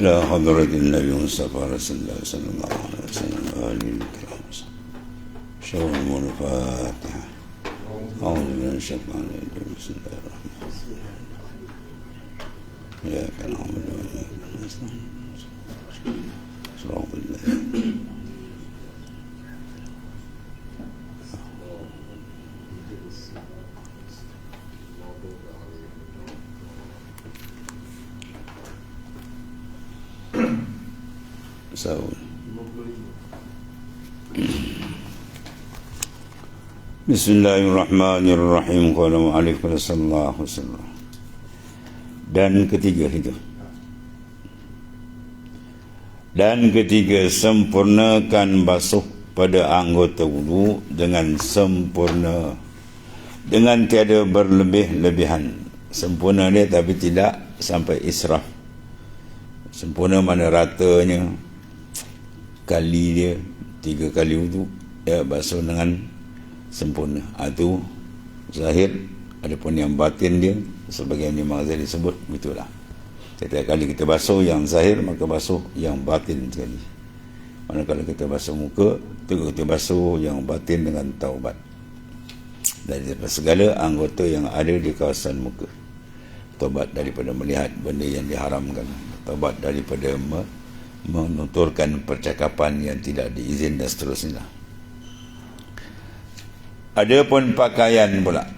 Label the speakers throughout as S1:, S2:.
S1: إلى حضرة النبي المصطفى رسول الله صلى الله عليه وسلم وآله الكرام. شر الفاتحة. أعوذ بالله من الشيطان الرجيم. بسم الله الرحمن الرحيم. إياك نعبد وإياك نستعين. صراط الذين Bismillahirrahmanirrahim. Qala mu'allif sallallahu alaihi wasallam. Dan ketiga itu. Dan ketiga, sempurnakan basuh pada anggota wudu dengan sempurna, dengan tiada berlebih-lebihan. Sempurna dia tapi tidak sampai israf. Sempurna mana ratanya, kali dia 3 kali wudu, ya basuh dengan sempurna. Itu zahir. Adapun yang batin dia, sebagian Imam Ghazali disebut begitulah. Setiap kali kita basuh yang zahir, maka basuh yang batin sekali. Manakala kita basuh muka, kita basuh yang batin dengan taubat dari segala anggota yang ada di kawasan muka. Taubat daripada melihat benda yang diharamkan, taubat daripada menuturkan percakapan yang tidak diizin dan seterusnya. Adapun pakaian pula,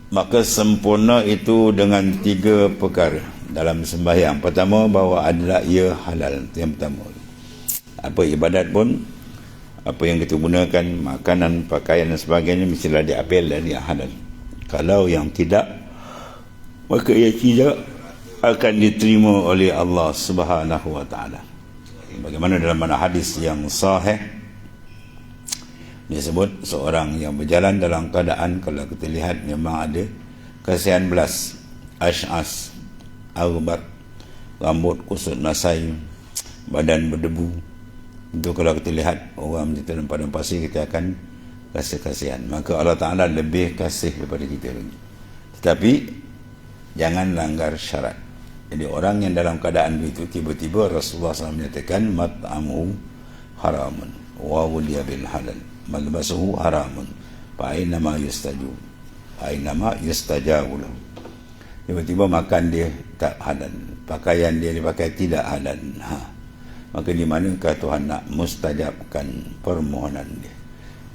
S1: maka sempurna itu dengan 3 perkara dalam sembahyang. Pertama, bahawa adalah ia halal. Itu yang pertama. Apa ibadat pun, apa yang kita gunakan, makanan, pakaian dan sebagainya, mestilah diambil dari yang halal. Kalau yang tidak, maka ia tidak akan diterima oleh Allah Subhanahu wa ta'ala. Bagaimana dalam mana hadis yang sahih disebut, seorang yang berjalan dalam keadaan, kalau kita lihat memang ada kasihan belas, ash'as, aghbar, rambut kusut nasai, badan berdebu. Itu kalau kita lihat orang macam dalam padang pasir, kita akan rasa kasihan. Maka Allah Ta'ala lebih kasih daripada kita lagi. Tetapi jangan langgar syarat. Jadi orang yang dalam keadaan begitu, tiba-tiba Rasulullah SAW menyatakan mat'amuhu haramun wa wuliya bil halal malbasuhu haramun fa'inama yustajab fa'inama yustajabu lahu. Tiba-tiba makan dia tak halal, pakaian dia dipakai tidak halal. Maka di manakah Tuhan nak mustajabkan permohonan dia?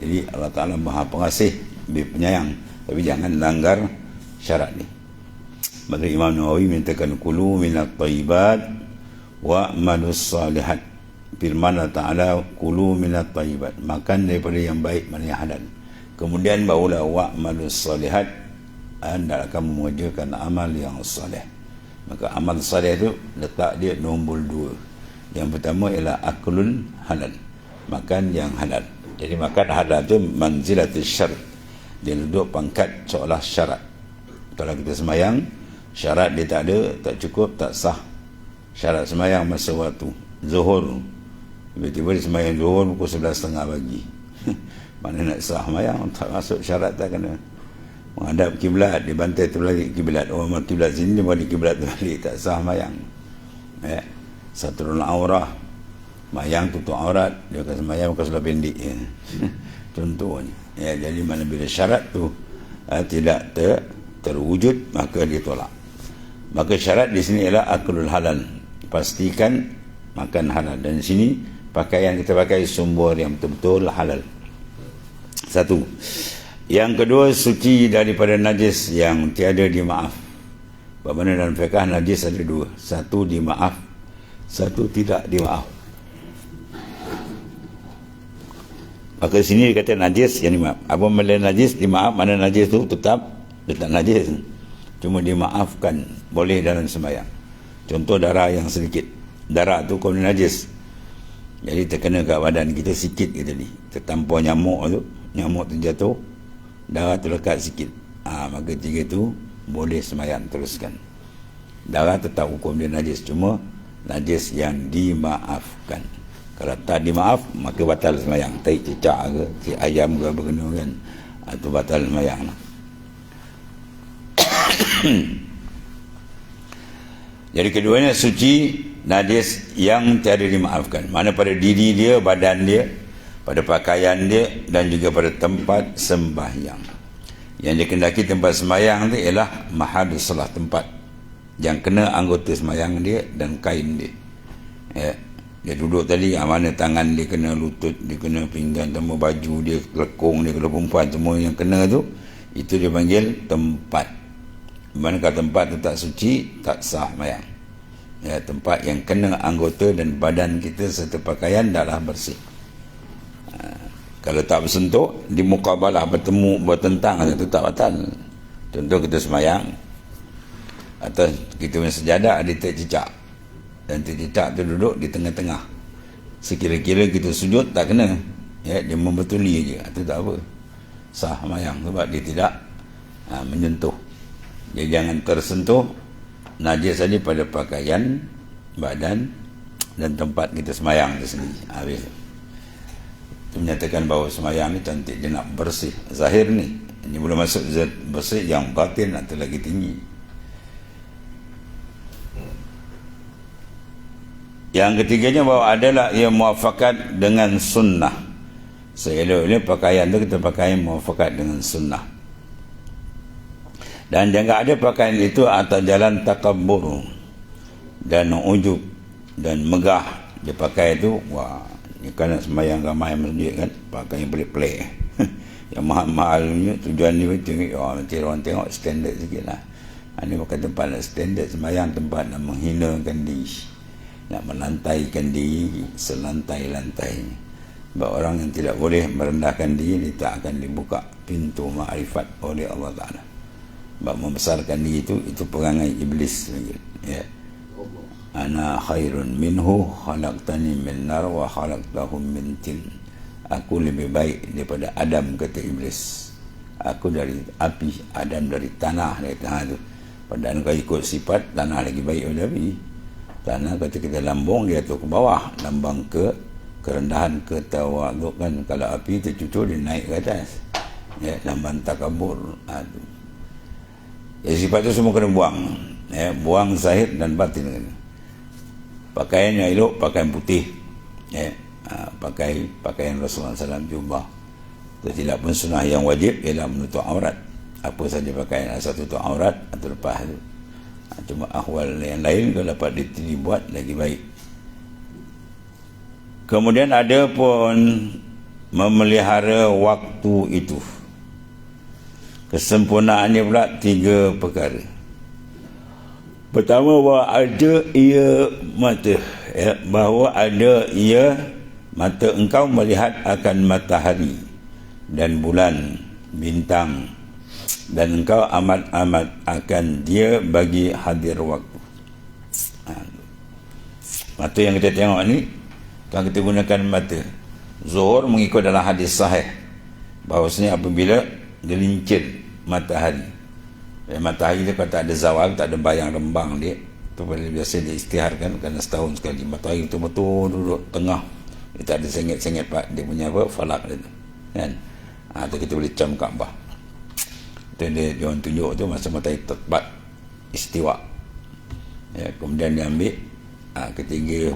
S1: Jadi Allah Ta'ala Maha Pengasih, penyayang, tapi jangan langgar syarat ni. Maka Imam Nawawi mintakan kulu minat tayyibat wa manus salihat. Firman Allah Ta'ala, kulu minat tayyibat, makan daripada yang baik, mana yang halal. Kemudian barulah wa manus salihat, anda akan mengerjakan amal yang salih. Maka amal salih itu letak dia nombor 2. Yang pertama ialah aklul halal, makan yang halal. Jadi makan halal itu manzilatul syarat, dia duduk pangkat seolah syarat. Kalau kita semayang, syarat dia tak ada, tak cukup, tak sah. Syarat semayang masa waktu zuhur, tiba-tiba dia semayang zuhur pukul 11.30 pagi. Mana nak sah semayang? Tak masuk syarat, tak kena. Menghadap kiblat, dia bantai terbalik kiblat. Orang kiblat sini, dia balik kiblat terbalik, tak sah semayang. Satrul aurah, mayang tutup aurat, dia akan semayang bukan sebelah pendek. Contohnya. Jadi mana bila syarat tu tidak terwujud, maka ditolak. Maka syarat di sini ialah aklul halal, pastikan makan halal. Dan di sini pakaian kita pakai sumber yang betul-betul halal. Satu. Yang kedua, suci daripada najis yang tiada dimaaf. Bagaimana dalam fiqh najis ada 2. Satu dimaaf, satu tidak dimaaf. Maka sini dia kata najis yang dimaaf. Apa mana najis dimaaf, mana najis tu tetap najis, cuma dimaafkan, boleh dalam sembahyang. Contoh darah yang sedikit, darah tu kau najis, jadi terkena kat badan kita sikit kita ni, tertampar nyamuk tu, nyamuk tu jatuh, darah tu lekat sikit, maka 3 tu boleh sembahyang teruskan. Darah tetap hukum dia najis, cuma najis yang dimaafkan. Kalau tak dimaaf, maka batal sembahyang. Tai cicak ke, si ayam ke, berkena kan, itu batal sembahyang. Jadi keduanya suci najis yang tiada dimaafkan. Mana pada diri dia, badan dia, pada pakaian dia, dan juga pada tempat sembahyang. Yang dikendaki tempat sembahyang itu ialah mahadus salah, tempat yang kena anggota sembahyang dia dan kain dia. Ya. Dia duduk tadi, mana tangan dia kena lutut, dia kena pinggang, tambah baju dia, lekung dia, kalau perempuan semua yang kena tu, itu dia panggil tempat. Manakah tempat tu tak suci, tak sah sembahyang. Ya, tempat yang kena anggota dan badan kita serta pakaian taklah bersih. Kalau tak bersentuh, di muqabalah bertemu, bertentang, itu tak batal. Contoh kita sembahyang, atau kita punya sejadah ada tercicak, dan tercicak tu duduk di tengah-tengah. Sekira-kira kita sujud tak kena, ya, dia membetuli aja, itu tak apa, sah sembahyang, sebab dia tidak menyentuh. Dia jangan tersentuh najis saja pada pakaian, badan dan tempat kita sembahyang itu sendiri. Habis. Itu menyatakan bahawa sembahyang ni cantik, dia nak bersih. Zahir ni, ini boleh masuk zat bersih, yang batin atau lagi tinggi. Yang ketiganya bahawa adalah ia muafakat dengan sunnah. Seelok-elok pakaian tu kita pakai muafakat dengan sunnah. Dan jangan ada pakaian itu atas jalan takabbur dan ujub dan megah. Dia pakai itu, wah, ni kan nak sembahyang ramai masjid kan, pakai yang pelik-pelik. Yang mahal-mahalnya tujuan ni tengok, nanti orang tengok standard sikit lah. Ini pakai tempat nak standard sembahyang, tempat nak menghinakan diri, nak melantaikan diri selantai-lantainya. Sebab orang yang tidak boleh merendahkan diri, dia tak akan dibuka pintu ma'rifat oleh Allah Ta'ala. Sebab membesarkan diri itu perangai iblis. Ya. Ana khairun minhu khalaqtani min nar wa khalaqtahu min tin. Aku lebih baik daripada Adam, kata iblis. Aku dari api, Adam dari tanah, dari tanah itu. Padahal kau ikut sifat, tanah lagi baik daripada api. Tanah kata kita lambung, dia tu ke bawah, lambang ke kerendahan, ketawadukan. Kalau api tercucur, dia naik ke atas, ya, lambang takabur. Ya, sifat itu semua kena buang, ya, buang zahir dan batin. Pakaian yang elok, pakaian putih, ya, pakai pakaian Rasulullah SAW, jubah. Tidak pun sunnah yang wajib ialah menutup aurat. Apa saja pakaian asal tutup aurat atau lepas itu. Cuma ahwal yang lain kalau dapat dibuat lagi baik. Kemudian ada pun memelihara waktu itu. Kesempurnaannya pula 3 perkara. Pertama, bahawa ada ia mata, ya, bahawa ada ia mata engkau melihat akan matahari dan bulan, bintang, dan engkau amat-amat akan dia bagi hadir waktu. Mata yang kita tengok ni, kalau kita gunakan mata zuhur, mengikut dalam hadis sahih bahawasanya apabila gelincir matahari, matahari dia kalau tak ada zawal, tak ada bayang rembang dia, tu biasa dia istiharkan kerana setahun sekali matahari betul-betul duduk tengah, dia tak ada sengit-sengit pak, dia punya apa, falak dia tu kan. Tu kita boleh cam Kaabah. Itu dia orang tunjuk tu masa matahari tepat istiwa, ya, kemudian dia ambil ketiga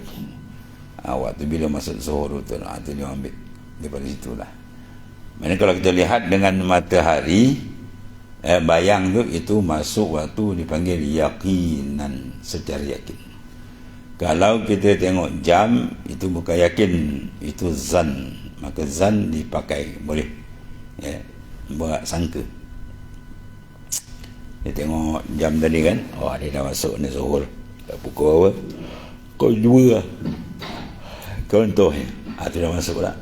S1: waktu bila masuk zuhur tu, tu dia ambil daripada situlah. Mana kalau kita lihat dengan matahari, bayang tu itu masuk waktu dipanggil yakinan, secara yakin. Kalau kita tengok jam, itu bukan yakin, itu zan. Maka zan dipakai, boleh, ya, buat sangka. Dia tengok jam tadi kan, oh dia dah masuk ni zuhur, dah pukul apa, pukul 2 lah contohnya, tu dah masuk lah.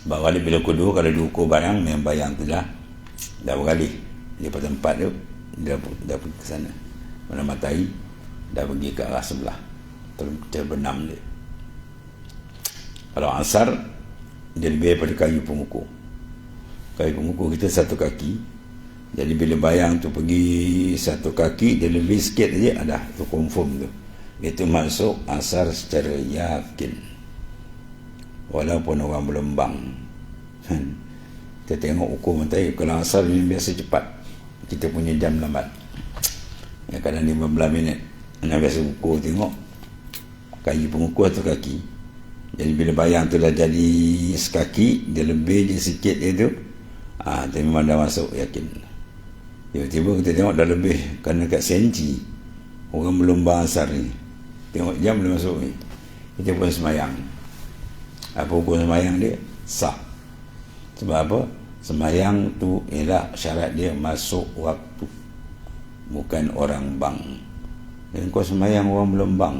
S1: Bahawa bila pukul 2, kalau diukur barang, memang bayang tu dah beralih daripada tempat tu, dah pergi ke sana. Mana matahari dah pergi ke arah sebelah, terbenam dia. Kalau asar, dia lebih daripada kayu pengukur. Kayu pengukur kita 1 kaki, jadi bila bayang tu pergi 1 kaki, dia lebih sikit saja, ada tu confirm tu, itu masuk asar secara yakin, walaupun orang berlembang. Kita tengok ukur matahari, kalau asar ni biasa cepat, kita punya jam lambat, ya, kadang 15 minit. Anak biasa ukur tengok kayu pengukur atau kaki. Jadi bila bayang tu dah jadi sekaki, dia lebih je sikit dia tu, tu memang dah masuk, yakin. Tiba-tiba kita tengok dah lebih, kerana kat senti orang belum bahasar ni, tengok jam belum masuk ni, kita pun semayang. Apa hukum semayang dia? Sah. Sebab apa? Semayang tu ialah syarat dia masuk waktu, bukan orang bang. Dan kau semayang orang belum bang,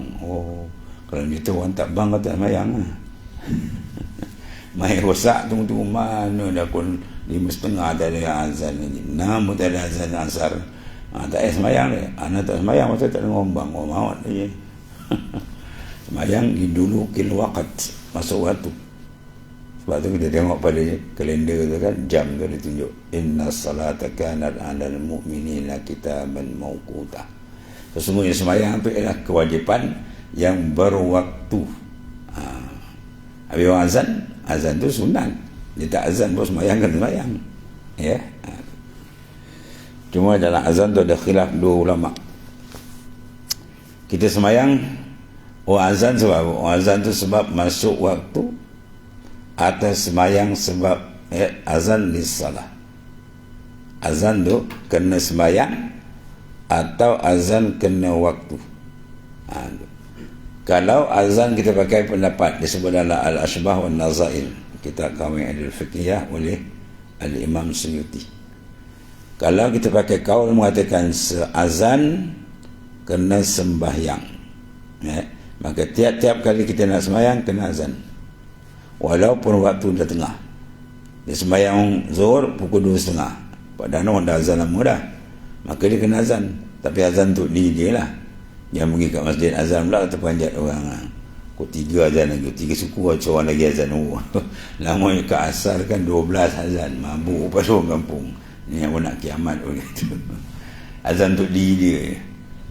S1: kalau gitu orang tak bang kau tak semayang lah. Main rosak tunggu-tunggu mana dah pun 5:30 tak ada azan lagi, 6 tak ada azan asar, tak payah semayang dia. Anak tak semayang masa tak ada ngombang, maut je. Semayang didulukil waqt, masuk waktu. Sebab tu kita tengok pada kalender tu kan, jam tu dia tunjuk inna salata kanat 'alal mu'minina kitaban mawquta. Sesungguhnya semayang tu ialah kewajipan yang berwaktu. Habis azan tu sunat. Dia tak azan pun semayang kan semayang. Ya. Cuma dalam azan tu ada khilaf dua ulama. Kita semayang azan sebab azan tu sebab masuk waktu, atau semayang sebab azan lis-salah. Azan tu kena semayang atau azan kena waktu. Kalau azan kita pakai pendapat disebut dalam Al-Ashbah wa Nazail, kitab Qawaid al-Fiqhiyah oleh Al-Imam Suyuti. Kalau kita pakai kaul mengatakan azan kena sembahyang, maka tiap-tiap kali kita nak sembahyang kena azan, walaupun waktu dah tengah. Dia sembahyang zuhur pukul 2:30, padahal orang dah azan lama dah, maka dia kena azan. Tapi azan tu dia lah, jangan pergi kat masjid azan pula terpanjat orang. Pukul 3 azan lagi, 3 suku orang lagi azan. Lama kat asar kan 12 azan, mabuk pada orang kampung ni yang nak kiamat pun gitu. Azan tu dia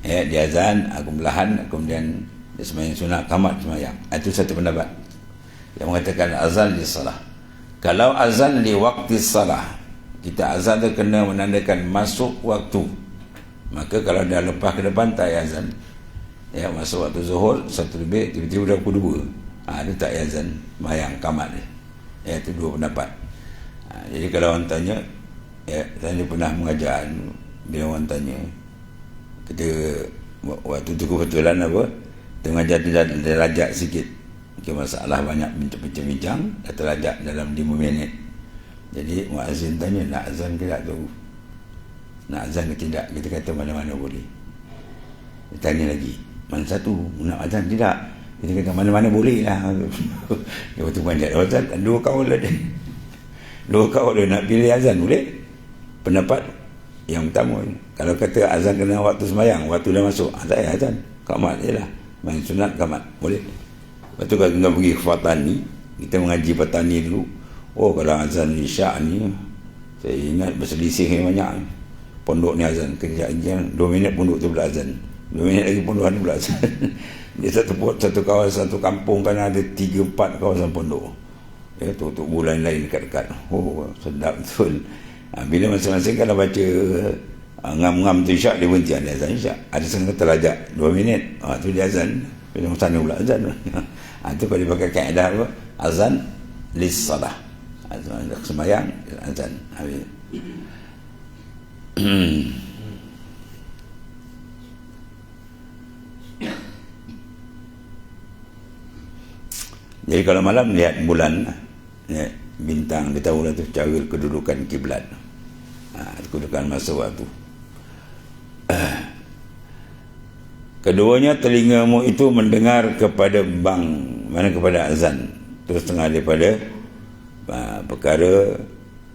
S1: dia azan, aku belahan, kemudian dia sembahyang sunat, qamat sembahyang. Itu satu pendapat yang mengatakan azan di salah. Kalau azan di waktu salah, kita azan tu kena menandakan masuk waktu, maka kalau dah lepas ke depan tak payah azan. Masuk waktu zuhur 1:00 tiba-tiba dah pukul 2, dia tak payah azan, sembahyang qamat dia. Itu dua pendapat. Jadi kalau orang tanya, saya pernah mengajar, bila orang tanya, kita waktu tu kebetulan apa, mengajar derajat sikit, masalah banyak bincang-bincang, dah terajak dalam 5 minit. Jadi muazzin tanya, nak azan ke tak tahu, nak azan ke tidak? Kita kata mana-mana boleh. Dia tanya lagi, mana satu, nak azan tidak? Kita kata mana-mana boleh lah. Dia waktu panjat azan, 2 kaul ada, 2 kaul dia nak pilih azan boleh. Pendapat yang pertama, kalau kata azan kena waktu sembahyang, waktu dah masuk, tak payah azan, qamat je lah, main sunat qamat boleh. Lepas tu kalau kita pergi ke Fatani, kita mengaji Fatani dulu, kalau azan isyak ni, saya ingat berselisih banyak. Pondok ni azan, kejap-kejap 2 minit pondok tu pula azan, 2 minit lagi pondok ni pula azan. Dia satu kawasan, satu kampung kan ada 3-4 kawasan pondok. Tutup bulan lain dekat-dekat. Sedap betul. Bila masing-masing kalau baca ngam-ngam tu isyak, dia berhenti ada azan isyak. Ada setengah terlajak 2 minit, tu dia azan. Bila sana pula azan. Itu kalau dia pakai kaedah apa? Azan lis-salah. Azan sembahyang, azan. Habis. Jadi kalau malam lihat bulan, bintang, dia tahu lah tu cara kedudukan kiblat, kedudukan masa waktu. Keduanya telingamu itu mendengar kepada mana kepada azan, terus tengah daripada perkara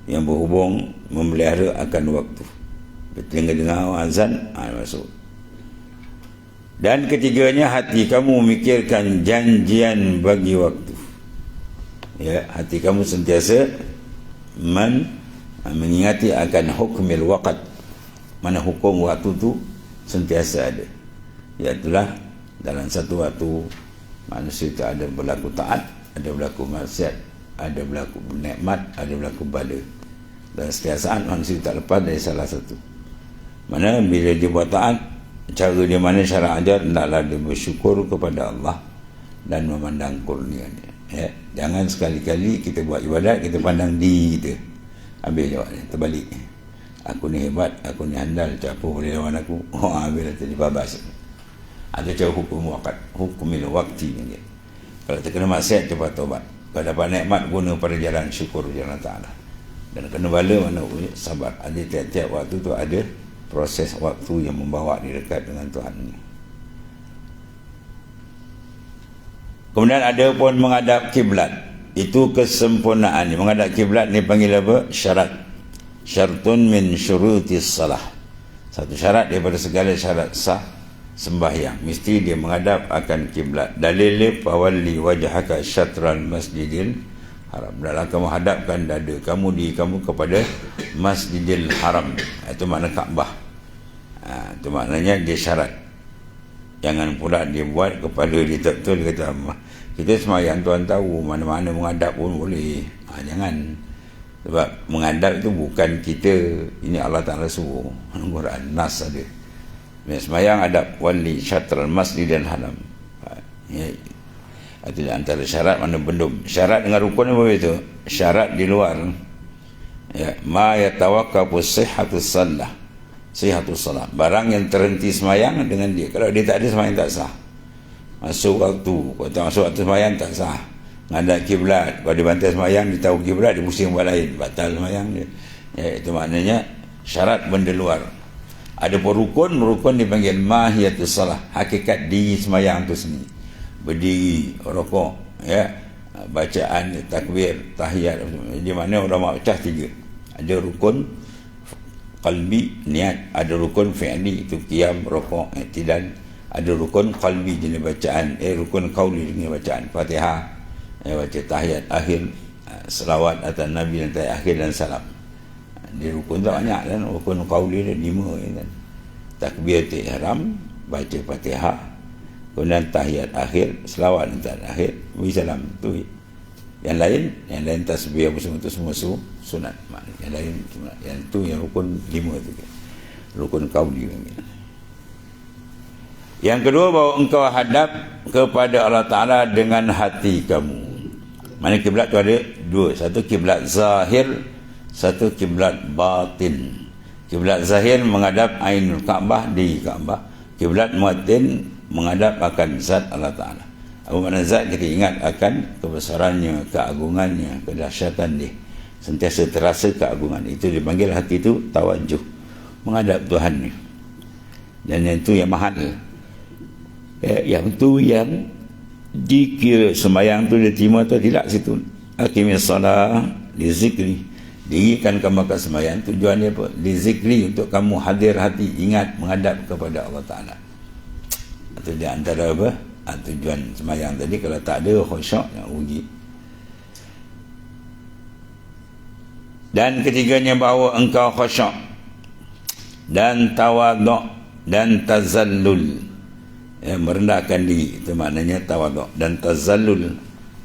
S1: yang berhubung memelihara akan waktu. Telinga dengar azan, masuk. Dan ketiganya, hati kamu memikirkan janjian bagi waktu. Hati kamu sentiasa mengingati akan hukmil waqt, mana hukum waktu tu sentiasa ada. Iaitulah dalam satu waktu manusia itu ada berlaku taat, ada berlaku maksiat, ada berlaku nikmat, ada berlaku bala. Dan setiap saat manusia tak lepas dari salah satu. Mana bila dia buat taat, cara dia mana syarak ajar, hendaklah dia bersyukur kepada Allah dan memandang kurnia-Nya. Ya, jangan sekali-kali kita buat ibadat kita pandang diri kita. Habis jawabnya terbalik. Aku ni hebat, aku ni handal, siapa boleh lawan aku? Oh, habis dah jadi babas. Ada cara hukum waqt, hukumil waqti ni. Kalau terkena maksiat cepat taubat. Kalau dapat nikmat guna pada jalan syukur jalan Ta'ala. Dan kena bala mana sabar. Ada tiap-tiap waktu tu ada proses waktu yang membawa dia dekat dengan Tuhan ni. Kemudian ada pun menghadap kiblat. Itu kesempurnaan ni. Menghadap kiblat ni panggil apa? Syarat. Syartun min syurutis salah. Satu syarat daripada segala syarat sah sembahyang. Mesti dia menghadap akan kiblat. Dalil fawalli wajhaka syatral masjidil haram. Dalam kamu hadapkan dada kamu, diri kamu kepada Masjidil Haram. Itu makna Kaabah. Itu maknanya dia syarat. Jangan pula dia buat kepala dia betul kata kita semayang Tuhan tahu mana-mana menghadap pun boleh. Jangan. Sebab menghadap itu bukan kita, ini Allah Ta'ala suruh. Quran Nas ada. Semayang hadap wali syatral masjidil haram. Itu antara syarat mana belum. Syarat dengan rukun apa itu? Syarat di luar. Ya, ma yatawaqqafu sihhatus salah. Sihhatus salah. Barang yang terhenti semayang dengan dia. Kalau dia tak ada semayang tak sah. Masuk waktu, kalau tak masuk waktu semayang tak sah. Ngadap kiblat, kalau dia bantai semayang dia tahu kiblat, dia pusing buat lain, batal semayang dia. Ya, itu maknanya syarat benda luar. Ada pun rukun dipanggil mahiyatus salah, hakikat diri semayang tu sendiri. Berdiri, rokok, ya, bacaan, takbir, tahiyat. Di mana ulama pecah tiga. Ada rukun qalbi, niat. Ada rukun fi'li, itu qiyam, rokok, i'tidal. Ada rukun qalbi jenis bacaan, rukun qauli jenis bacaan, Fatihah, baca tahiyat akhir, selawat atas Nabi dan tahiyat akhir dan salam. Dia rukun tak banyak kan, rukun qauli dia 5 kan. Takbiratul ihram, baca Fatihah, kemudian tahiyat akhir, selawat dan tahiyat akhir, salam tu. Yang lain tasbih apa semua tu semua sunat. Yang lain sunat. Yang tu yang rukun 5 tu. Rukun qauli kan. Yang kedua, bahawa engkau hadap kepada Allah Ta'ala dengan hati kamu. Mana kiblat tu ada dua. Satu kiblat zahir, satu kiblat batin. Kiblat zahir menghadap Ainul Kaabah, di Kaabah. Kiblat batin menghadap akan zat Allah Ta'ala. Apa makna zat? Kita ingat akan kebesarannya, keagungannya, kedahsyatan dia. Sentiasa terasa keagungan. Itu dipanggil hati itu tawajuh. Menghadap Tuhan ni. Dan yang itu yang mahal. Yang tu yang dikira sembahyang tu dia terima atau tidak situ. Aqimis salah li zikri. Dirikan kamu akan sembahyang, tujuannya apa? Li zikri, untuk kamu hadir hati, ingat menghadap kepada Allah Ta'ala. Itu di antara apa? Tujuan sembahyang tadi. Kalau tak ada khusyuk, yang rugi. Dan ketiganya, bahawa engkau khusyuk dan tawaduk dan tazallul. Merendahkan diri, itu maknanya tawaduk. Dan tazallul,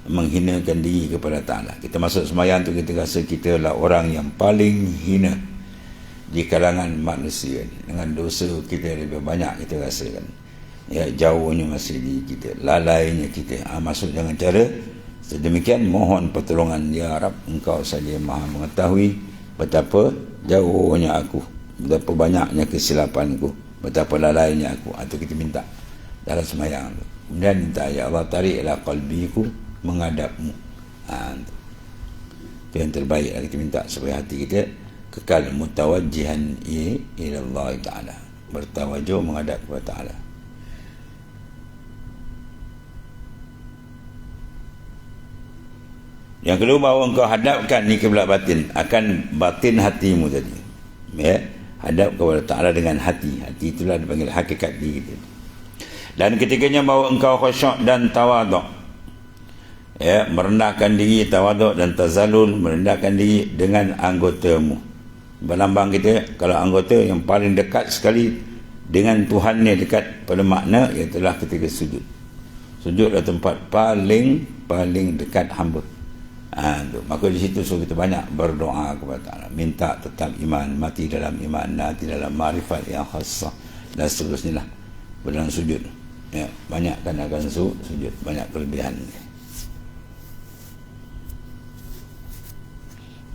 S1: menghinakan diri kepada Ta'ala. Kita masuk sembahyang tu kita rasa kita adalah orang yang paling hina di kalangan manusia. Dengan dosa kita lebih banyak kita rasakan. Ya, jauhnya masih diri kita, lalainya kita. Masuk dengan cara sedemikian, mohon pertolongan ya Rab, engkau saja maha mengetahui betapa jauhnya aku, betapa banyaknya kesilapanku, betapa lalainya aku. Itu kita minta dalam sembahyang. Kemudian minta, ya Allah, tariklah qalbiku menghadapmu. Itu yang terbaik kita minta, supaya hati kita kekal mutawajjihan ila Allah Ta'ala, bertawajuh menghadap kepada Ta'ala. Yang kedua, bahawa engkau hadapkan ni kiblat batin, akan batin hatimu tadi. Ya, hadap kepada Ta'ala dengan hati. Hati itulah dipanggil hakikat diri kita. Dan ketiganya, bahawa engkau khusyuk dan tawaduk. Ya, merendahkan diri, tawaduk dan tazallul, merendahkan diri dengan anggotamu. Berlambang kita, kalau anggota yang paling dekat sekali dengan Tuhan ni, dekat pada makna, ialah ketika sujud. Sujud adalah tempat paling dekat hamba. Maka di situ suruh kita banyak berdoa kepada Allah, minta tetap iman, mati dalam iman, nanti dalam ma'rifat yang khasah, dan seterusnya lah dalam sujud. Ya, banyakkan akan sujud, banyak kelebihan.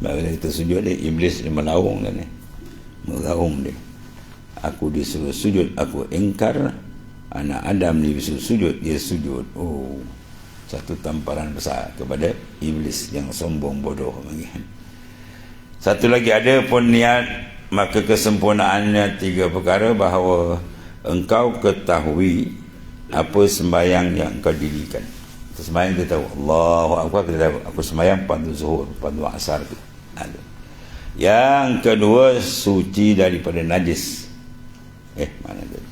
S1: Bila kita sujud dia, iblis dia melaung dia ni. Melaung dia. Aku disuruh sujud, aku ingkar. Anak Adam disuruh sujud, dia sujud. Oh, satu tamparan besar kepada iblis yang sombong bodoh. Satu lagi, ada pun niat, maka kesempurnaannya 3 perkara, bahawa engkau ketahui apa sembahyang yang engkau dirikan. Sembahyang kita tahu, Allahu Akbar, kita tahu aku sembahyang pada zuhur, pada asar. Yang kedua, suci daripada najis. Mana tadi?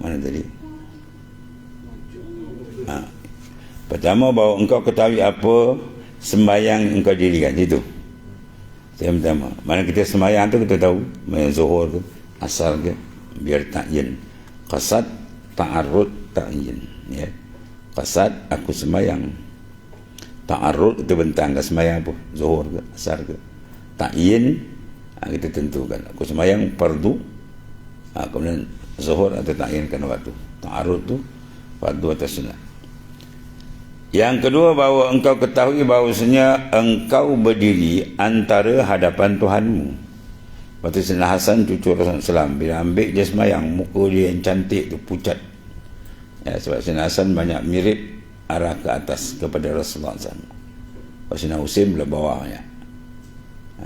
S1: Mana tadi? Pertama, bahawa engkau ketahui apa sembahyang engkau dirikan. Itu yang pertama. Mana kita sembahyang tu kita tahu, zuhur ke, asar ke, biar ta'yin. Qasad, ta'arrud, ta'yin. Ya. Qasad, aku sembahyang. Ta'arrud, itu bentang ke sembahyang apa, zuhur ke, asar ke. Ta'yin, kita tentukan, aku sembahyang fardu, kemudian zuhur atau ta'yinkan waktu. Ta'arud tu fardu atau sunat. Yang kedua, bahawa engkau ketahui bahawasanya engkau berdiri antara hadapan Tuhanmu. Waktu Sayyidina Hasan cucu Rasulullah SAW, bila ambil dia sembahyang, muka dia yang cantik tu pucat. Ya, sebab Sayyidina Hasan banyak mirip arah ke atas kepada Rasulullah SAW. Sayyidina Husain belah bawahnya.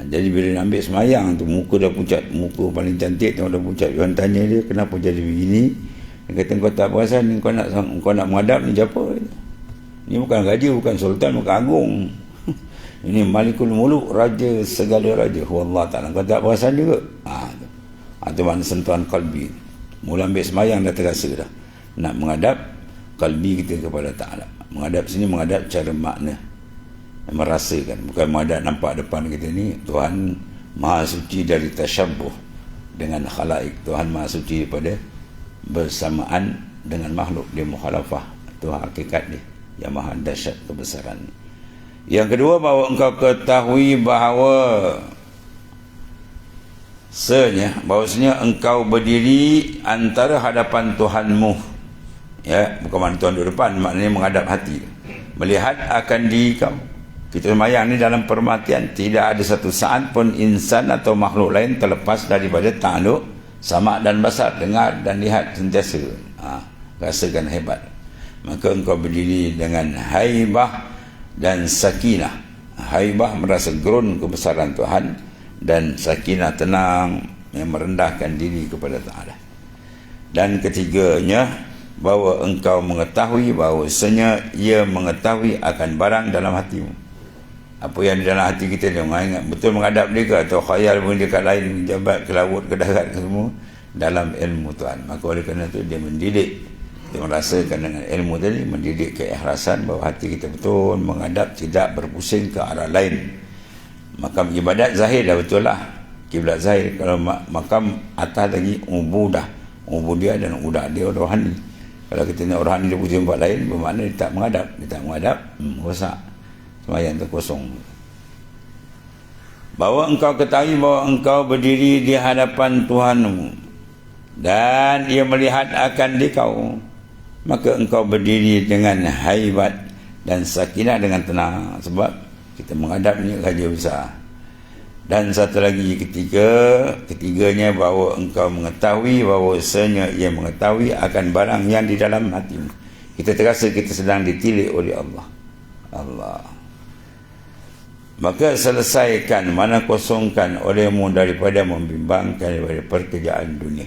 S1: Jadi bila dia ambil sembahyang tu, muka dah pucat, muka paling cantik tu dah pucat. Orang tanya dia, kenapa jadi begini? Dia kata, kau tak perasan, kau nak menghadap ni siapa? Ini bukan raja, bukan sultan, bukan agung. Ini Malikul Muluk, raja segala raja. Allah Ta'ala, kau tak perasan juga? Itu makna sentuhan kalbi. Mula ambil sembahyang dah terasa dah. Nak menghadap kalbi kita kepada Ta'ala. Menghadap sini, menghadap cara makna, merasakan, bukan menghadap nampak depan kita ni. Tuhan Maha Suci dari tasyabbuh dengan khalaik. Tuhan Maha Suci daripada bersamaan dengan makhluk. Dia mukhalafah. Tuhan hakikat dia yang maha dahsyat kebesaran. Yang kedua, bahawa engkau ketahui bahawa bahawasanya engkau berdiri antara hadapan Tuhanmu. Ya, bukan makna Tuhan duduk depan, maknanya menghadap hati, melihat akan diri kau. Kita sembahyang ni dalam permatian, tidak ada satu saat pun insan atau makhluk lain terlepas daripada ta'aluk sama dan basar, dengar dan lihat sentiasa. Rasakan hebat. Maka engkau berdiri dengan haibah dan sakinah. Haibah merasa gerun kebesaran Tuhan, dan sakinah tenang yang merendahkan diri kepada Ta'ala. Dan ketiganya, bahawa engkau mengetahui bahawasanya ia mengetahui akan barang dalam hatimu. Apa yang di dalam hati kita, dia ingat betul menghadap dia ke, atau khayal pun dekat lain, jabat ke laut ke darat ke semua, dalam ilmu Tuhan. Maka oleh kerana itu dia mendidik, dia merasakan dengan ilmu tadi, mendidik keikhlasan bahawa hati kita betul menghadap, tidak berpusing ke arah lain. Makam ibadat zahir dah betul lah, kiblat zahir. Kalau makam atas lagi ubudah, ubudiyah dan udah dia rohani. Kalau kita nak rohani dia pusing tempat lain, bermakna dia tak menghadap, rosak, sembahyang tu kosong. Bahawa engkau ketahui bahawa engkau berdiri di hadapan Tuhanmu, dan ia melihat akan dikau, maka engkau berdiri dengan haibat dan sakinah, dengan tenang. Sebab kita menghadap ni raja besar. Dan satu lagi, ketiganya, bahawa engkau mengetahui bahawasanya ia mengetahui akan barang yang di dalam hatimu. Kita terasa kita sedang ditilik oleh Allah. Maka selesaikan, mana kosongkan olehmu daripada membimbangkan daripada pekerjaan dunia.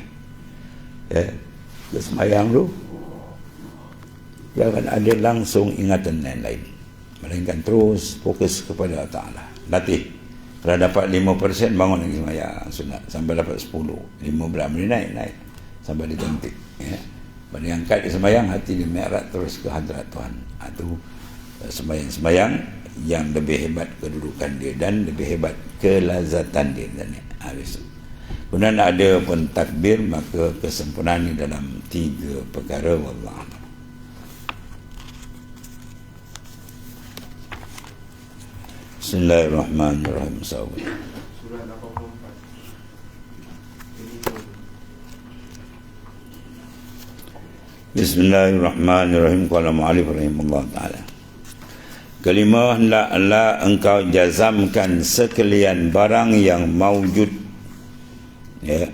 S1: Ya, sembahyang tu jangan ada langsung ingatan lain-lain, melainkan terus fokus kepada Allah Ta'ala. Latih. Kalau dapat 5%, bangun lagi sembahyang sunat sampai dapat 10, 15 minit naik sampai dia cantik. Ya. Pada yang angkat dia sembahyang, hati dia mi'raj terus ke hadrat Tuhan. Itu sembahyang yang lebih hebat kedudukan dia dan lebih hebat kelazatan dia. Habis itu, Kemudian ada pun takbir, maka kesempurnaan ini dalam 3 perkara. Wallahu a'lam. Bismillahirrahmanirrahim.
S2: Surah 84.
S1: Bismillahirrahmanirrahim. Qala mu'allif rahimahullah ta'ala. Kelima, hendaklah engkau jazamkan sekalian barang yang maujud. Ya.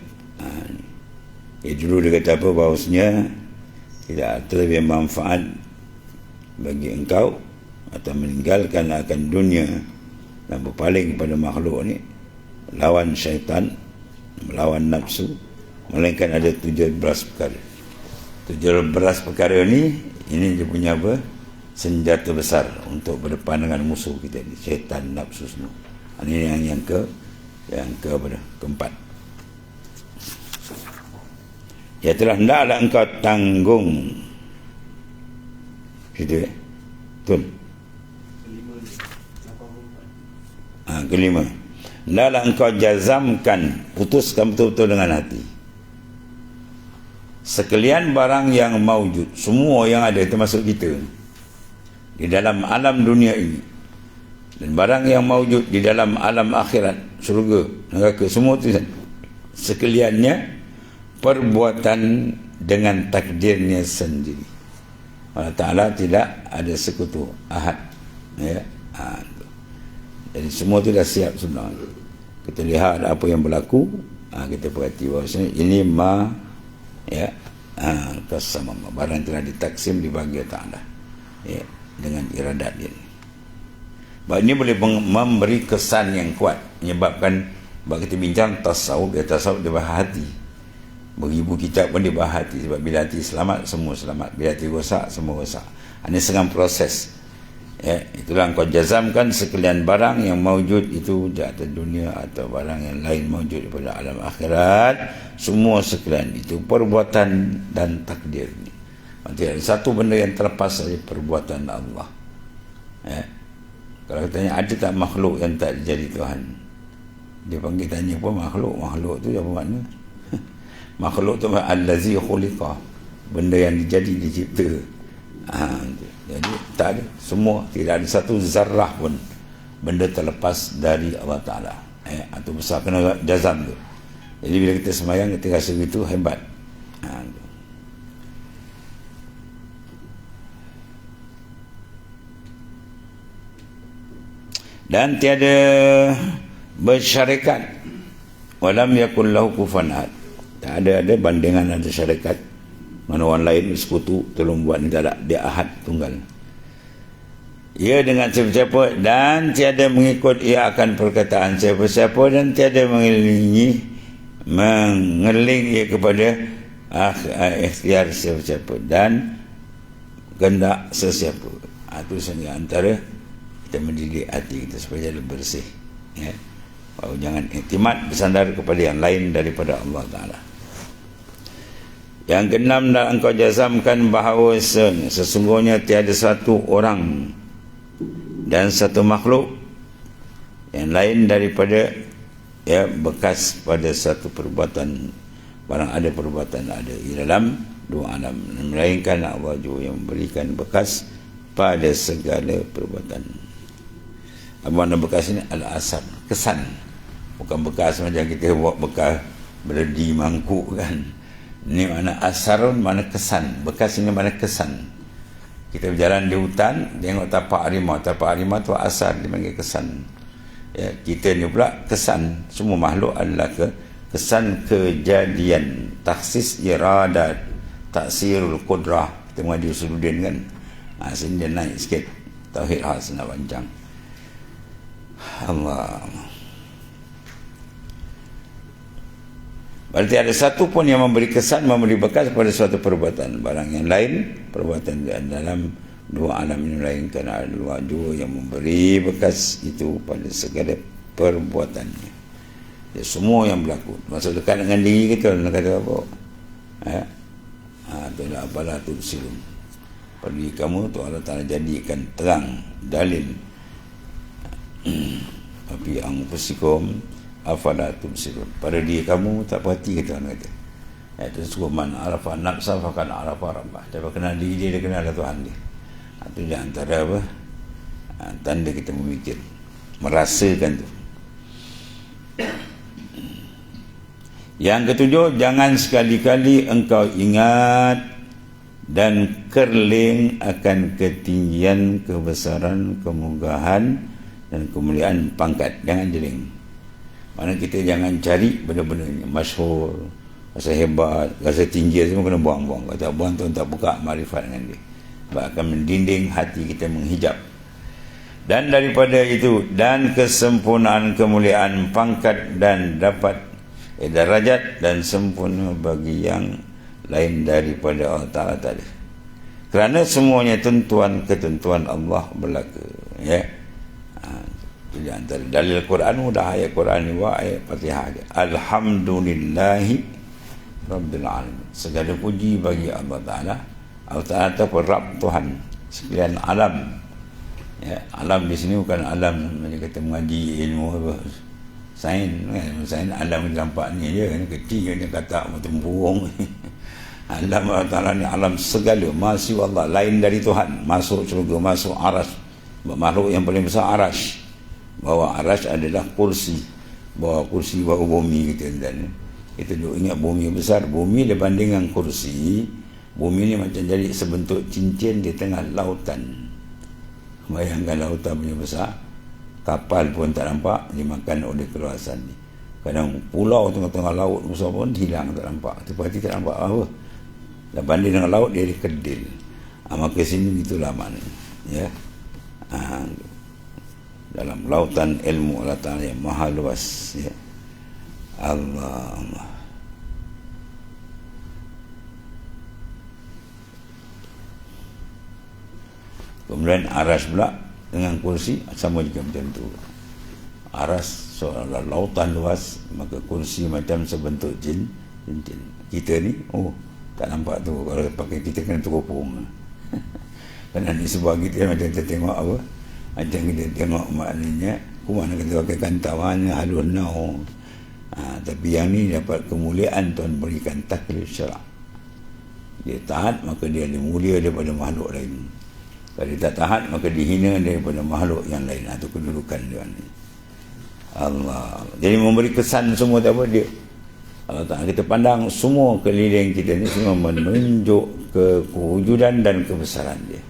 S1: Dulu dia kata apa, bahawasanya tidak terlebih manfaat bagi engkau atau meninggalkan akan dunia dan berpaling kepada makhluk ni, lawan syaitan, melawan nafsu, melainkan ada 17 perkara. 17 perkara ni, ini dia punya apa? Senjata besar untuk berdepan dengan musuh kita ni, syaitan, nafsu semua. Ini yang keempat. Ya telah hendaklah engkau tanggung. Gitu ya. Betul. Kelima, hendaklah engkau jazamkan, putuskan betul-betul dengan hati, sekalian barang yang maujud, semua yang ada termasuk kita di dalam alam dunia ini, dan barang yang maujud di dalam alam akhirat, syurga, neraka, semua itu sekaliannya perbuatan dengan takdirnya sendiri. Allah Ta'ala tidak ada sekutu, ahad, ya. Jadi semua itu dah siap sebenarnya. Kita lihat apa yang berlaku, kita perhati bahawasanya ini ya, kasama, barang telah ditaksim dibagi Ta'ala, ya, dengan iradat dia. Bahawa ini boleh memberi kesan yang kuat, menyebabkan bahawa kita bincang tasawuf, tasawuf dia bahas hati. Beribu kitab pun dia bahas hati, sebab bila hati selamat, semua selamat. Bila hati rosak, semua rosak. Ini sedang proses. Ya, itulah engkau jazamkan sekalian barang yang maujud itu di atas dunia atau barang yang lain maujud pada alam akhirat, semua sekalian itu perbuatan dan takdir. Tidak ada satu benda yang terlepas dari perbuatan Allah. Ya. Kalau tanya ada tak makhluk yang tak jadi Tuhan, dia panggil tanya pun makhluk tu apa makna? Makhluk tu allazi khuliqa, benda yang dijadi, dicipta. Jadi tak ada, semua, tidak ada satu zarrah pun benda terlepas dari Allah Ta'ala. Itu besar, kena jazam tu. Jadi bila kita semayang, kita rasa begitu hebat. Dan tiada bersyarikat, walam yakun lahu kufuwan ahad. Tak ada bandingan, ada syarikat mana orang lain sekutu tolong buat ni, tak ada. Dia ahad, tunggal. Ia dengan siapa-siapa, dan tiada mengikut ia akan perkataan siapa-siapa, dan tiada mengeling ia kepada ikhtiar siapa-siapa dan kehendak sesiapa. Itu sebenarnya antara kita mendidik hati kita supaya lebih bersih, ya. Jangan iktimat bersandar kepada yang lain daripada Allah Ta'ala. Yang keenam, dan engkau jazamkan bahawa sesungguhnya tiada satu orang dan satu makhluk yang lain daripada, ya, bekas pada satu perbuatan, barang ada perbuatan ada di dalam dua alam, melainkan Allah juga yang memberikan bekas pada segala perbuatan. Apa makna bekas ini? Al-asar, kesan, bukan bekas macam kita buat bekas berdi mangkuk kan. Ini makna asarun, makna kesan. Bekas ini makna kesan. Kita berjalan di hutan, tengok tapak harimau tu asar, dipanggil kesan. Ya, kita ni pula kesan. Semua makhluk adalah kesan kejadian, taksis iradat, taksirul qudrah. Kita mengaji Usuluddin kan, sini dia naik sikit tauhid khas nak panjang. Allah. Berarti ada satu pun yang memberi kesan, memberi bekas pada suatu perbuatan. Barang yang lain, perbuatan dalam dua alam ini melainkan ada dua yang memberi bekas itu pada segala perbuatannya. Ya, semua yang berlaku, masuk dekat dengan diri kita, nak kata apa? Itulah apalah tu silum. Pada diri kamu tu Allah Ta'ala jadikan terang, dalil. Api anfusikum, afala tubsirun. Pada diri kamu tak perhati, kata orang kata. Itu suruh man arafa nafsa faqad arafa rabbah. Dia kenal diri dia kenal Tuhan dia. Itu di antara apa? Tanda kita memikir, merasakan tu. Yang ketujuh, jangan sekali-kali engkau ingat dan kerling akan ketinggian, kebesaran, kemegahan dan kemuliaan pangkat. Jangan jeling. Mana kita jangan cari benda-benda yang masyhur, rasa hebat, rasa tinggi, semua kena buang-buang. Kata buang tu tak buka makrifat dengan dia. Sebab akan mendinding hati kita, menghijab. Dan daripada itu, dan kesempurnaan, kemuliaan, pangkat dan dapat darajat dan sempurna bagi yang lain daripada Allah Ta'ala tadi. Kerana semuanya ketentuan Allah berlaku. Ya. Jadi antara dalil Quran, mudah ayat Quran ni wa ayat Fatihah dia. Alhamdulillahi Rabbil Alamin. Segala puji bagi Allah Ta'ala. Allah Ta'ala itu Rabb Tuhan sekalian alam. Ya, alam di sini bukan alam macam kata mengaji ilmu apa. Sains kan, sains alam kita nampak ni je kan, kecil ni kata tempurung. Alam Allah Ta'ala ni alam segala, masih Allah, lain dari Tuhan. Masuk syurga, masuk aras. Makhluk yang paling besar aras. Bawah aras adalah kursi. Bawah kursi, bawah bumi kita. Dan kita duk ingat bumi besar. Bumi berbanding dengan kursi, bumi ni macam jadi sebentuk cincin di tengah lautan. Bayangkan lautan punya besar, kapal pun tak nampak, dimakan oleh keluasan ni. Kadang pulau tengah-tengah laut besar pun hilang, tak nampak. Tepat tak nampak apa. Dan banding dengan laut, dia kedil. Maka sini itulah maknanya. Ya. Dalam lautan ilmu Allah Ta'ala yang maha luas. Ya. Allah. Kemudian aras pula dengan kursi sama juga macam tu. Aras seolah lautan luas, maka kursi macam sebentuk jin. Kita ni tak nampak tu. Kalau pakai kita kena teropong. Kerana ni sebuah kita macam kita tengok apa, macam kita tengok maknanya mana kita pakai kantawan halun nau. Tapi yang ni dapat kemuliaan Tuhan berikan taklif syarak. Dia taat, maka dia lebih mulia daripada makhluk lain. Kalau dia tak taat, maka dihina daripada makhluk yang lain. Itu kedudukan dia ni. Allah. Jadi memberi kesan semua tak apa dia. Allah Ta'ala kita pandang semua keliling kita ni semua menunjuk kewujudan dan kebesaran dia.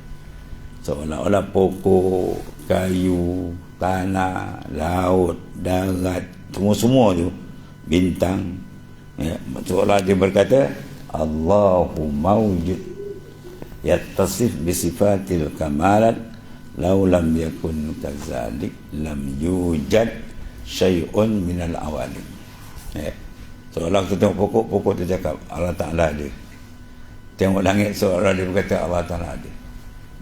S1: Seolah-olah pokok, kayu, tanah, laut, darat, semua-semua tu, bintang. Ya, seolah dia berkata, Allahu mawjud yattasif bisifatil kamalat law lam yakun kadzalik lam yujad syai'un minal awalim. Ya. Seolah kita tengok pokok-pokok tu cakap Allah Ta'ala ada. Tengok langit seolah dia berkata Allah Ta'ala ada.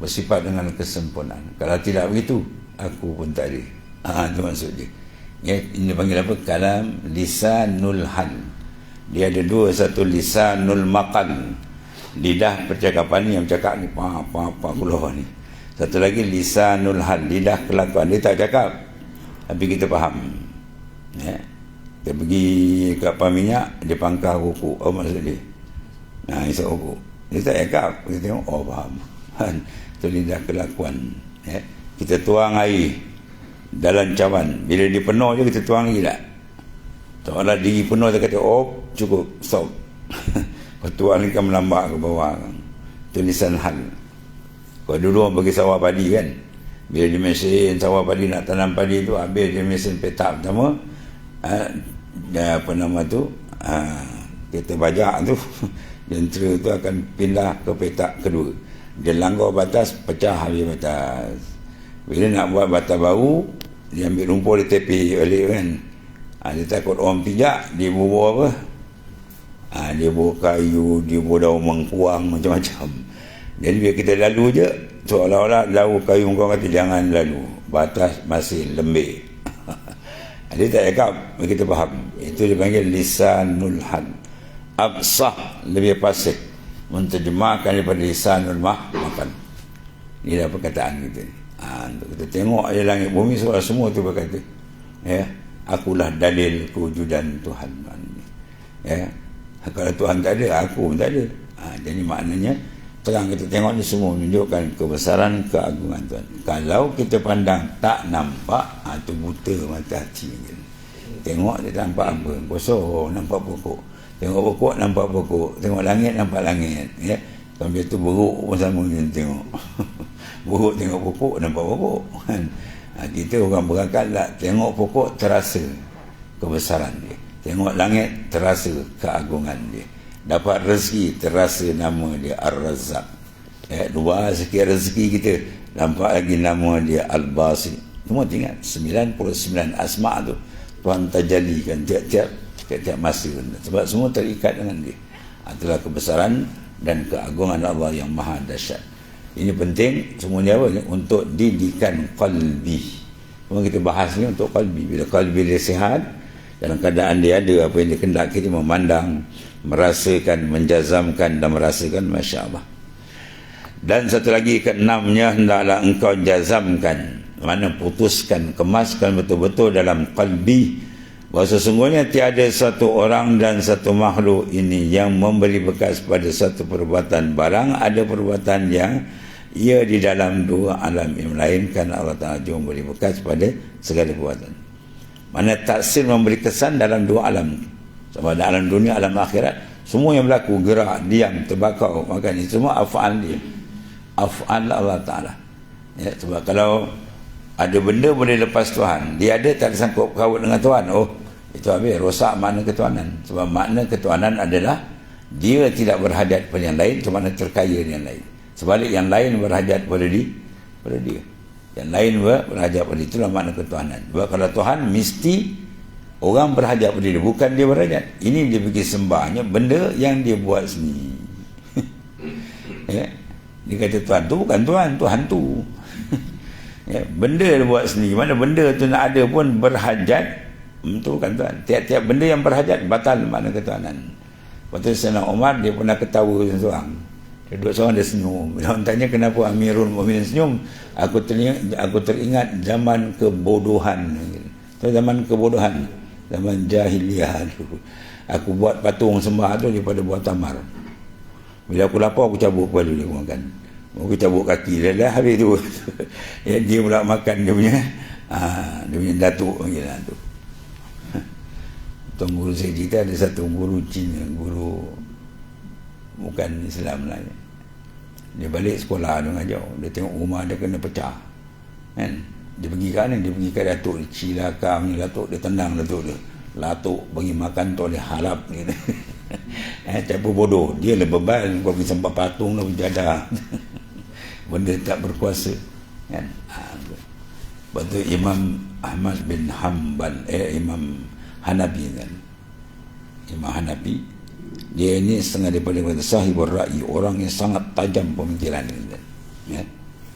S1: Bersifat dengan kesempurnaan. Kalau tidak begitu, aku pun tak ada. Itu maksud dia. Ya, ini panggil apa? Kalam lisanul hal. Dia ada dua, satu lisanul maqal, lidah percakapan ni yang bercakap ni keluar ni. Satu lagi lisanul hal, lidah kelakuan. Dia tak cakap tapi kita faham. Ya. Dia pergi ke kapal minyak, dia pangkah kuku. Apa maksud dia? Isap kuku. Dia tak cakap, kita tengok, faham. Itu lidah kelakuan. Ya. Kita tuang air dalam cawan, bila dia penuh je kita tuang lagi tak? Seolah diri penuh, dia kata cukup, stop. Pertuan ni kan melambat ke bawah. Itu lisan hal. Kalau dulu orang pergi sawah padi kan, bila dia mesin sawah padi, nak tanam padi tu, habis dia mesin petak pertama, kereta bajak tu jentera tu akan pindah ke petak kedua. Dia langgar batas, pecah habis batas. Bila nak buat batas baru, dia ambil rumput, dia tepi balik kan. Dia takut orang pijak, dia bawa apa, dia bawa kayu, dia bawa daun mengkuang, macam-macam. Jadi bila kita lalu je, seolah-olah daun kayu mengkuang kata jangan lalu, batas masih lembik. Dia tak cakap, kita faham. Itu dipanggil lisanul hal. Absah, lebih fasih, menterjemahkan daripada lisanul makan. Ini dah perkataan kita. Untuk kita tengok aja langit bumi, semua tu berkata. Ya. akulah dalil kewujudan Tuhan. Ya, kalau Tuhan tak ada, aku pun tak ada. Jadi maknanya terang kita tengok ni semua menunjukkan kebesaran, keagungan Tuhan. Kalau kita pandang tak nampak, tu buta mata hati. Tengok dia nampak apa? Kosong, nampak pokok. Tengok pokok, nampak pokok. Tengok langit, nampak langit. Ya, kalau dia tu buruk pun sama kita tengok. Buruk tengok pokok, nampak pokok. Kita orang berakal tak, tengok pokok terasa kebesaran dia. Tengok langit terasa keagungan dia. Dapat rezeki terasa nama dia Ar-Razzaq. Luar sikit rezeki kita, nampak lagi nama dia Al-Basit. Semua ingat 99 asma' tu Tuhan tajalikan tiap masa, sebab semua terikat dengan dia. Itulah kebesaran dan keagungan Allah yang maha dahsyat. Ini penting semuanya apa? Untuk didikan qalbi. Semua kita bahas ni untuk qalbi. Bila qalbi dia sihat, dalam keadaan dia ada apa yang dia kendaki, dia memandang, merasakan, menjazamkan dan merasakan, Masya Allah. Dan satu lagi, keenamnya, hendaklah engkau jazamkan, mana putuskan, kemaskan betul-betul dalam qalbi, bahawa sesungguhnya tiada satu orang dan satu makhluk ini yang memberi bekas pada satu perbuatan. Barang ada perbuatan yang ia di dalam dua alam yang melainkan Allah Ta'ala juga memberi bekas pada segala perbuatan. Mana taksir memberi kesan dalam dua alam, sama ada alam dunia, alam akhirat. Semua yang berlaku, gerak, diam, terbakar, makan, ini semua af'al dia, af'al Allah Ta'ala. Ya, sebab kalau ada benda boleh lepas Tuhan, dia ada tak sangkut kawut dengan Tuhan, itu habis, rosak makna ketuhanan. Sebab makna ketuhanan adalah dia tidak berhajat pada yang lain, cuma terkaya dengan yang lain. Sebalik yang lain berhajat pada dia, yang lain berhajat pada dia. Itulah makna ketuhanan. Sebab kalau Tuhan, mesti orang berhajat pada dia, bukan dia berhajat. Ini dia pergi sembahnya benda yang dia buat sendiri. Ya? Dia kata Tuhan tu bukan Tuhan, Tuhan tu. Ya, benda dia buat sendiri. Mana benda tu nak ada pun berhajat, itu bukan Tuhan. Tiap-tiap benda yang berhajat batal makna ketuhanan. Waktu Sayyidina Umar, dia pernah ketawa seorang. Dia duduk seorang, dia senyum. Bila orang tanya kenapa Amirul Mukminin senyum, aku teringat zaman kebodohan. Itu zaman kebodohan, zaman jahiliyah dulu. Aku buat patung sembah tu daripada buat tamar. Bila aku lapar, aku cabut kepala dia makan. Aku cabut kaki dia dah habis tu. Ya, dia pula makan dia punya datuk lah tu. Tuan guru saya cerita, ada satu guru Cina, guru bukan Islam lah. Dia balik sekolah dia mengajar, dia tengok rumah dia kena pecah, kan? Dia pergi ke mana? Dia pergi ke datuk, dia cilaka punya datuk, dia tendang datuk dia. Datuk bagi makan tu dia harap gitu. Siapa bodoh, dia lah bebal, kau pergi sembah patung lah berjadah. Benda tak berkuasa, kan? Lepas tu Imam Ahmad bin Hanbal, Imam Hanafi kan, Imam Hanafi, dia ini setengah daripada sahibur ra'i, orang yang sangat tajam pemikiran kan? Ya?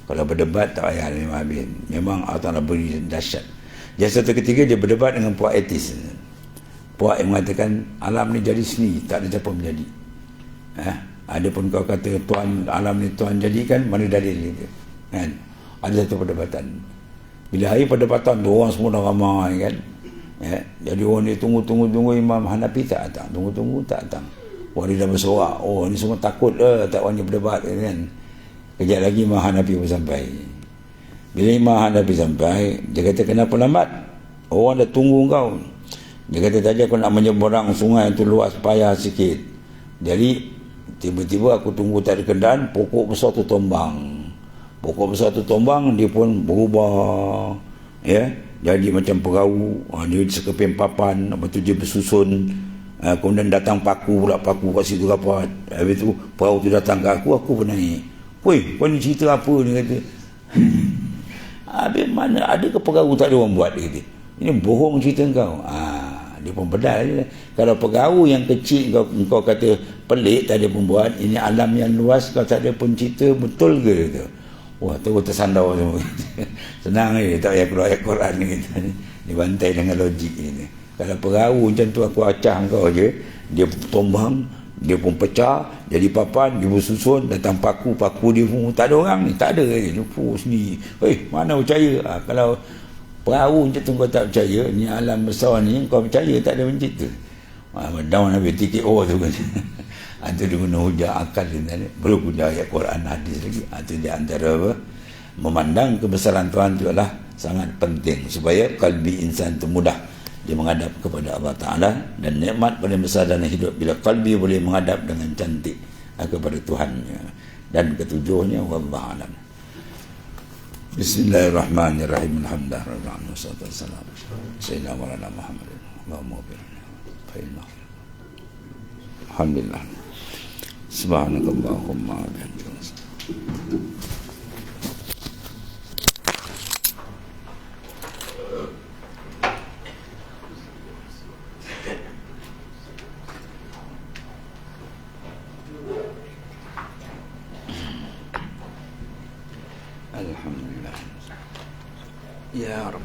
S1: Kalau berdebat tak payah memang Allah Ta'ala beri dahsyat. Jadi satu ketika dia berdebat dengan puak etis, puak yang mengatakan alam ni jadi sendiri, tak ada siapa menjadi. Ada pun kau kata Tuhan, alam ni Tuhan jadikan, mana dalil dia, kan? Ada satu perdebatan. Bila hari perdebatan tu, orang semua dah ramai kan, ya? Jadi orang ni tunggu Imam Hanafi tak datang, tunggu tak datang. Orang dia dah bersorak, ni semua takut lah tak orang ni berdebat kan. Kejap lagi Imam Hanafi pun sampai. Bila Imam Hanafi sampai, dia kata kenapa lambat? Orang dah tunggu kau. Dia kata tadi aku nak menyeberang sungai tu luas, payah sikit. Jadi tiba-tiba aku tunggu tak ada kendaraan, pokok besar tu tombang. Pokok besar tu tombang, dia pun berubah, ya, jadi macam perahu. Dia sekeping papan, lepas tu dia bersusun. Kemudian datang paku pula, paku kat situ rapat. Habis tu perahu tu datang ke aku pun naik. Woi, kau ni cerita apa? Dia kata. Habis mana ada ke perahu tak ada orang buat, dia kata. Ini bohong cerita kau. Dia pun bedal. Kalau perahu yang kecil kau kata pelik, tak ada pun buat. Ini alam yang luas, kau tak ada pun cerita, betul ke? Kata. Wah, tu tersandar semua. Senang ni, tak payah keluar ayat Quran ni. Dibantai dengan logik ni. Kalau perahu macam tu aku acah kau je, dia tombang, dia pun pecah, jadi papan, dia bersusun, datang paku dia pun tak ada orang ni, tak ada dia pun sendiri. Mana percaya? Kalau perahu macam tu kau tak percaya, ni alam besar ni kau percaya tak ada macam tu. Down habis TKO tu kan. Itu dia guna hujah akal dia, belum guna ayat Quran hadis lagi. Itu dia antara apa, memandang kebesaran Tuhan itu adalah sangat penting supaya kalbi insan itu mudah dia menghadap kepada Allah Ta'ala, dan nikmat paling besar dalam hidup bila kalbi boleh menghadap dengan cantik kepada Tuhannya. Dan ketujuhnya wallahu alam. Bismillahirrahmanirrahim. Alhamdulillah wassalatu wassalamu sayyidina Maulana Muhammadin Allahumma barik. Alhamdulillah. Subhanakallahumma wa bihamdika. Alhamdulillah. Ya Rabb.